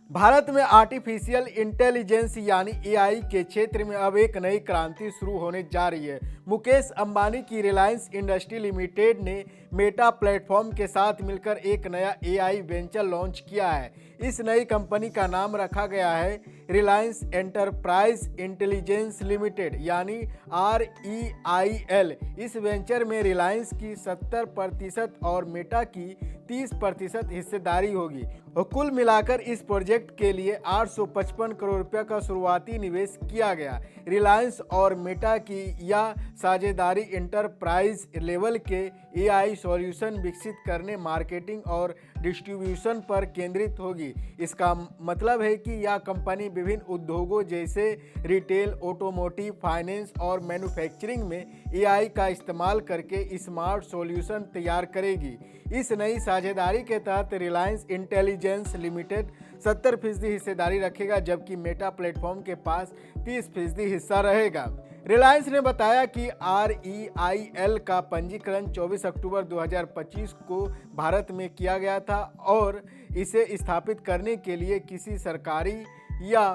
भारत में artificial intelligence यानी AI के क्षेत्र में अब एक नई क्रांति शुरू होने जा रही है। मुकेश अंबानी की रिलायंस इंडस्ट्री लिमिटेड ने मेटा प्लेटफॉर्म के साथ मिलकर एक नया एआई वेंचर लॉन्च किया है। इस नई कंपनी का नाम रखा गया है रिलायंस एंटरप्राइज इंटेलिजेंस लिमिटेड यानी REIL। इस वेंचर में रिलायंस की 70% और मेटा की 30% हिस्सेदारी होगी और कुल मिलाकर इस प्रोजेक्ट के लिए 855 करोड़ रुपए का शुरुआती निवेश किया गया। रिलायंस और मेटा की यह साझेदारी एंटरप्राइज लेवल के एआई सॉल्यूशन विकसित करने, मार्केटिंग और डिस्ट्रीब्यूशन पर केंद्रित होगी। इसका मतलब है कि यह कंपनी विभिन्न उद्योगों जैसे रिटेल, ऑटोमोटिव, फाइनेंस और मैन्युफैक्चरिंग में एआई का इस्तेमाल करके स्मार्ट सॉल्यूशन तैयार करेगी। इस नई साझेदारी के तहत रिलायंस इंटेलिजेंस लिमिटेड 70% हिस्सेदारी रखेगा, जबकि मेटा प्लेटफॉर्म के पास 30% हिस्सा रहेगा। रिलायंस ने बताया कि REIL का पंजीकरण 24 अक्टूबर 2025 को भारत में किया गया था और इसे स्थापित करने के लिए किसी सरकारी या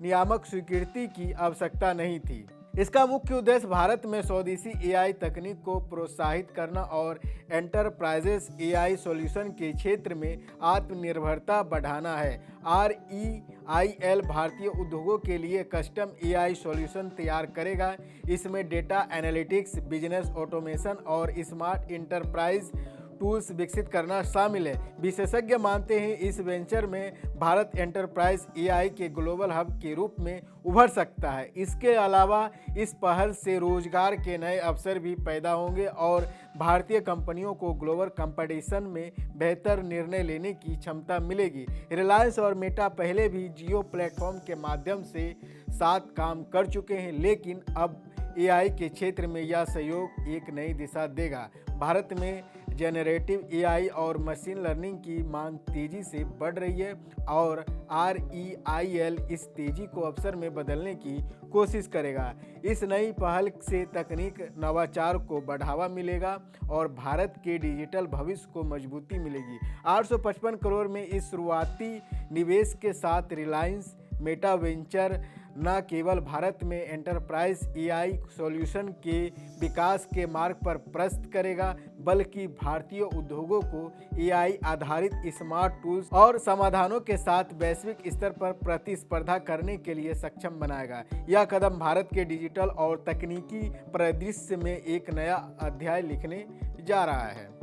नियामक स्वीकृति की आवश्यकता नहीं थी। इसका मुख्य उद्देश्य भारत में स्वदेशी एआई तकनीक को प्रोत्साहित करना और एंटरप्राइजेस एआई सॉल्यूशन के क्षेत्र में आत्मनिर्भरता बढ़ाना है। REIL भारतीय उद्योगों के लिए कस्टम एआई सॉल्यूशन तैयार करेगा। इसमें डेटा एनालिटिक्स, बिजनेस ऑटोमेशन और स्मार्ट इंटरप्राइज टूल्स विकसित करना शामिल है। विशेषज्ञ मानते हैं इस वेंचर में भारत एंटरप्राइज एआई के ग्लोबल हब के रूप में उभर सकता है। इसके अलावा इस पहल से रोजगार के नए अवसर भी पैदा होंगे और भारतीय कंपनियों को ग्लोबल कंपटीशन में बेहतर निर्णय लेने की क्षमता मिलेगी। रिलायंस और मेटा पहले भी जियो प्लेटफॉर्म के माध्यम से साथ काम कर चुके हैं, लेकिन अब एआई के क्षेत्र में यह सहयोग एक नई दिशा देगा। भारत में जेनरेटिव एआई और मशीन लर्निंग की मांग तेजी से बढ़ रही है और REIL इस तेजी को अवसर में बदलने की कोशिश करेगा। इस नई पहल से तकनीक नवाचार को बढ़ावा मिलेगा और भारत के डिजिटल भविष्य को मजबूती मिलेगी। 855 करोड़ में इस शुरुआती निवेश के साथ रिलायंस मेटा वेंचर न केवल भारत में एंटरप्राइज एआई सॉल्यूशन के विकास के मार्ग पर प्रशस्त करेगा, बल्कि भारतीय उद्योगों को एआई आधारित स्मार्ट टूल्स और समाधानों के साथ वैश्विक स्तर पर प्रतिस्पर्धा करने के लिए सक्षम बनाएगा। यह कदम भारत के डिजिटल और तकनीकी परिदृश्य में एक नया अध्याय लिखने जा रहा है।